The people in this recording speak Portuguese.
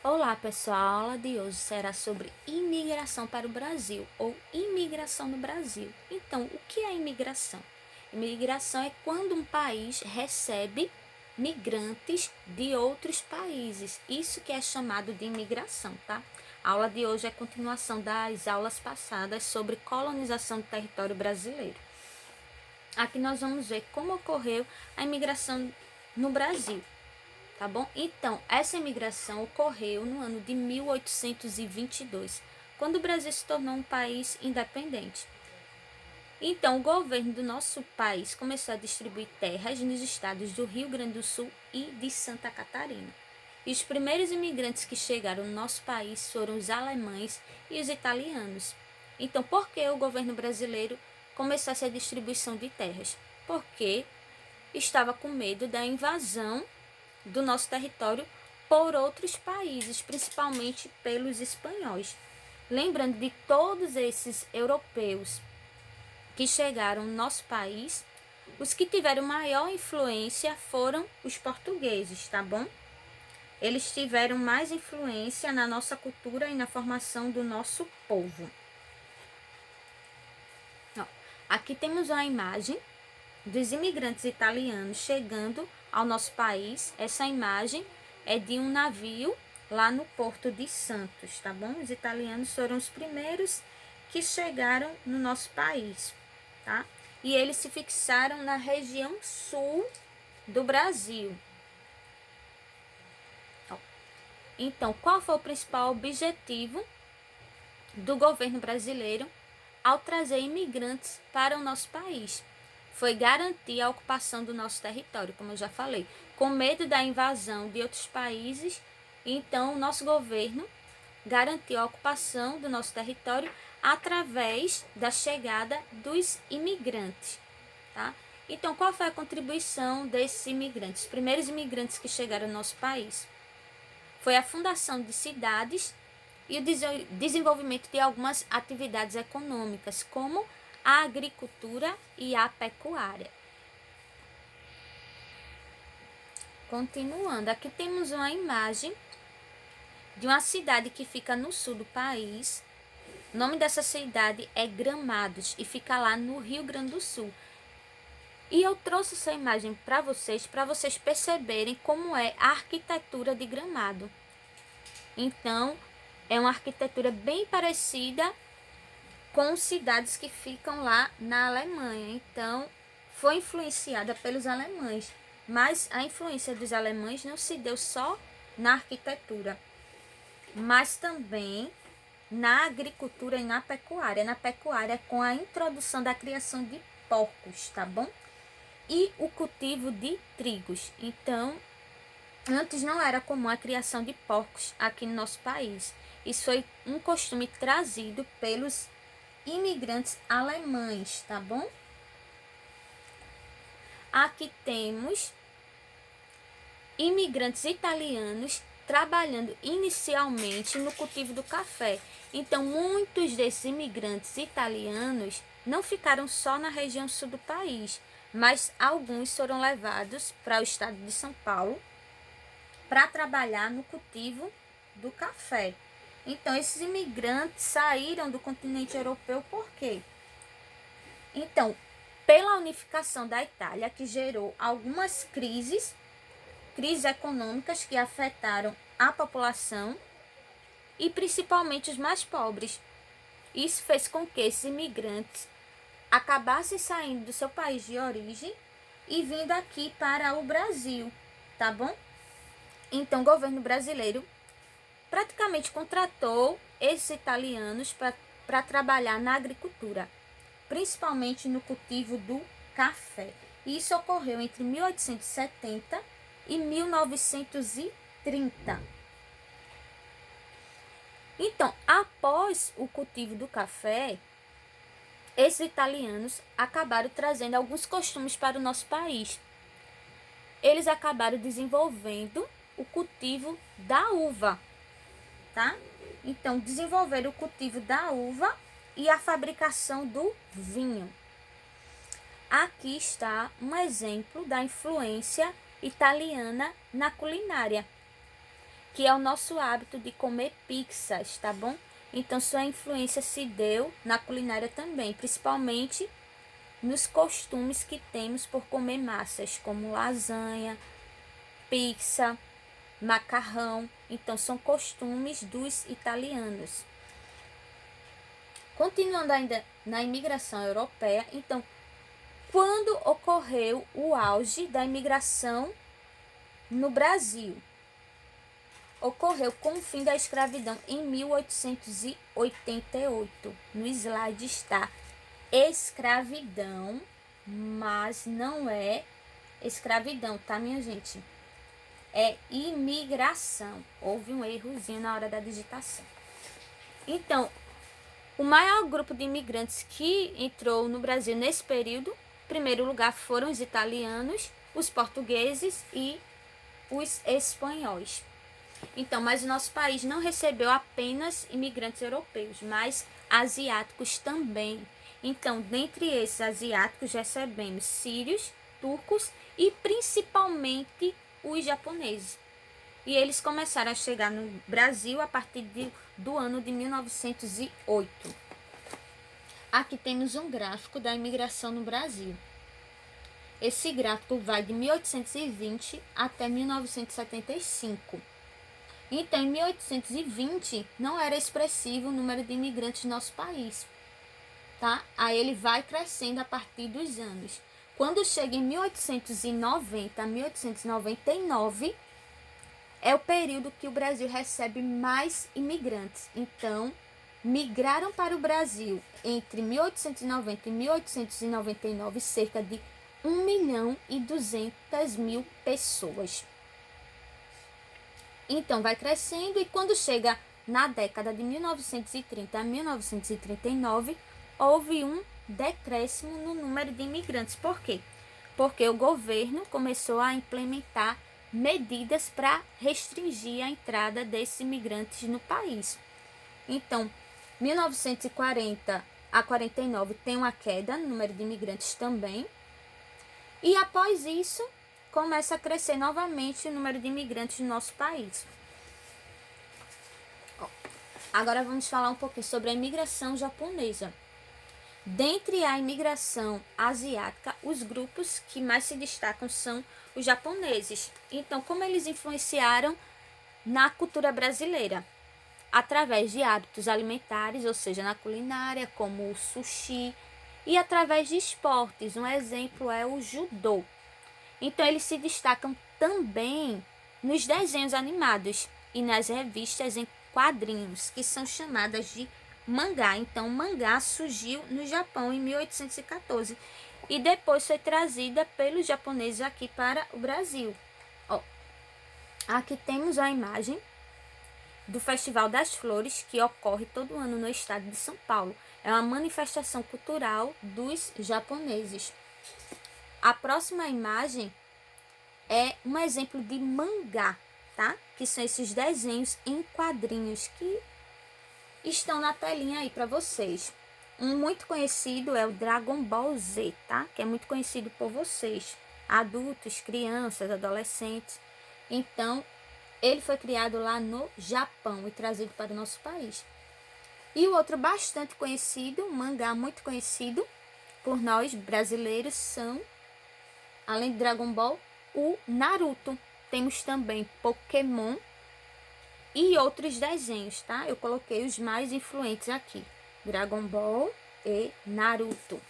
Olá pessoal, a aula de hoje será sobre imigração para o Brasil ou imigração no Brasil. Então, o que é imigração? Imigração é quando um país recebe migrantes de outros países. Isso que é chamado de imigração, tá? A aula de hoje é continuação das aulas passadas sobre colonização do território brasileiro. Aqui nós vamos ver como ocorreu a imigração no Brasil. Tá bom? Então, essa imigração ocorreu no ano de 1822, quando o Brasil se tornou um país independente. Então, o governo do nosso país começou a distribuir terras nos estados do Rio Grande do Sul e de Santa Catarina. E os primeiros imigrantes que chegaram no nosso país foram os alemães e os italianos. Então, por que o governo brasileiro começou essa distribuição de terras? Porque estava com medo da invasão do nosso território por outros países, principalmente pelos espanhóis. Lembrando de todos esses europeus que chegaram no nosso país, os que tiveram maior influência foram os portugueses, tá bom? Eles tiveram mais influência na nossa cultura e na formação do nosso povo. Aqui temos uma imagem dos imigrantes italianos chegando ao nosso país. Essa imagem é de um navio lá no Porto de Santos, tá bom? Os italianos foram os primeiros que chegaram no nosso país, tá? E eles se fixaram na região sul do Brasil. Então, qual foi o principal objetivo do governo brasileiro ao trazer imigrantes para o nosso país? Foi garantir a ocupação do nosso território, como eu já falei. Com medo da invasão de outros países, então o nosso governo garantiu a ocupação do nosso território através da chegada dos imigrantes, tá? Então, qual foi a contribuição desses imigrantes? Os primeiros imigrantes que chegaram ao nosso país foi a fundação de cidades e o desenvolvimento de algumas atividades econômicas, como a agricultura e a pecuária. Continuando, aqui temos uma imagem de uma cidade que fica no sul do país. O nome dessa cidade é Gramados e fica lá no Rio Grande do Sul. E eu trouxe essa imagem para vocês perceberem como é a arquitetura de Gramado. Então, é uma arquitetura bem parecida com cidades que ficam lá na Alemanha. Então, foi influenciada pelos alemães, mas a influência dos alemães não se deu só na arquitetura, mas também na agricultura e na pecuária. Na pecuária, com a introdução da criação de porcos, tá bom? E o cultivo de trigos. Então, antes não era comum a criação de porcos aqui no nosso país. Isso foi um costume trazido pelos imigrantes alemães, tá bom? Aqui temos imigrantes italianos trabalhando inicialmente no cultivo do café. Então, muitos desses imigrantes italianos não ficaram só na região sul do país, mas alguns foram levados para o estado de São Paulo para trabalhar no cultivo do café. Então, esses imigrantes saíram do continente europeu por quê? Então, pela unificação da Itália, que gerou algumas crises econômicas que afetaram a população e principalmente os mais pobres. Isso fez com que esses imigrantes acabassem saindo do seu país de origem e vindo aqui para o Brasil, tá bom? Então, o governo brasileiro praticamente contratou esses italianos para trabalhar na agricultura, principalmente no cultivo do café. Isso ocorreu entre 1870 e 1930. Então, após o cultivo do café, esses italianos acabaram trazendo alguns costumes para o nosso país. Eles acabaram desenvolvendo o cultivo da uva, tá? Então, desenvolveram o cultivo da uva e a fabricação do vinho. Aqui está um exemplo da influência italiana na culinária, que é o nosso hábito de comer pizzas, tá bom? Então, sua influência se deu na culinária também, principalmente nos costumes que temos por comer massas, como lasanha, pizza, macarrão. Então, são costumes dos italianos. Continuando ainda na imigração europeia, então, quando ocorreu o auge da imigração no Brasil? Ocorreu com o fim da escravidão em 1888. No slide está escravidão, mas não é escravidão, tá, minha gente? É imigração. Houve um errozinho na hora da digitação. Então, o maior grupo de imigrantes que entrou no Brasil nesse período, em primeiro lugar, foram os italianos, os portugueses e os espanhóis. Então, mas o nosso país não recebeu apenas imigrantes europeus, mas asiáticos também. Então, dentre esses asiáticos, recebemos sírios, turcos e principalmente os japoneses. E eles começaram a chegar no Brasil a partir do ano de 1908. Aqui temos um gráfico da imigração no Brasil. Esse gráfico vai de 1820 até 1975. Então, em 1820, não era expressivo o número de imigrantes no nosso país, tá? Aí ele vai crescendo a partir dos anos. Quando chega em 1890 a 1899, é o período que o Brasil recebe mais imigrantes. Então, migraram para o Brasil entre 1890 e 1899 cerca de 1.200.000 pessoas. Então, vai crescendo e quando chega na década de 1930 a 1939, houve um decréscimo no número de imigrantes. Por quê? Porque o governo começou a implementar medidas para restringir a entrada desses imigrantes no país. Então, 1940 a 49 tem uma queda no número de imigrantes também. E após isso, começa a crescer novamente o número de imigrantes no nosso país. Agora vamos falar um pouquinho sobre a imigração japonesa. Dentre a imigração asiática, os grupos que mais se destacam são os japoneses. Então, como eles influenciaram na cultura brasileira? Através de hábitos alimentares, ou seja, na culinária, como o sushi, e através de esportes. Um exemplo é o judô. Então, eles se destacam também nos desenhos animados e nas revistas em quadrinhos, que são chamadas de mangá. Então, o mangá surgiu no Japão em 1814 e depois foi trazida pelos japoneses aqui para o Brasil. Aqui temos a imagem do Festival das Flores, que ocorre todo ano no estado de São Paulo. É uma manifestação cultural dos japoneses. A próxima imagem é um exemplo de mangá, tá? Que são esses desenhos em quadrinhos que estão na telinha aí para vocês. Um muito conhecido é o Dragon Ball Z, tá? Que é muito conhecido por vocês, adultos, crianças, adolescentes. Então, ele foi criado lá no Japão e trazido para o nosso país. E o outro bastante conhecido, um mangá muito conhecido por nós brasileiros, são, além de Dragon Ball, o Naruto. Temos também Pokémon e outros desenhos, tá? Eu coloquei os mais influentes aqui: Dragon Ball e Naruto.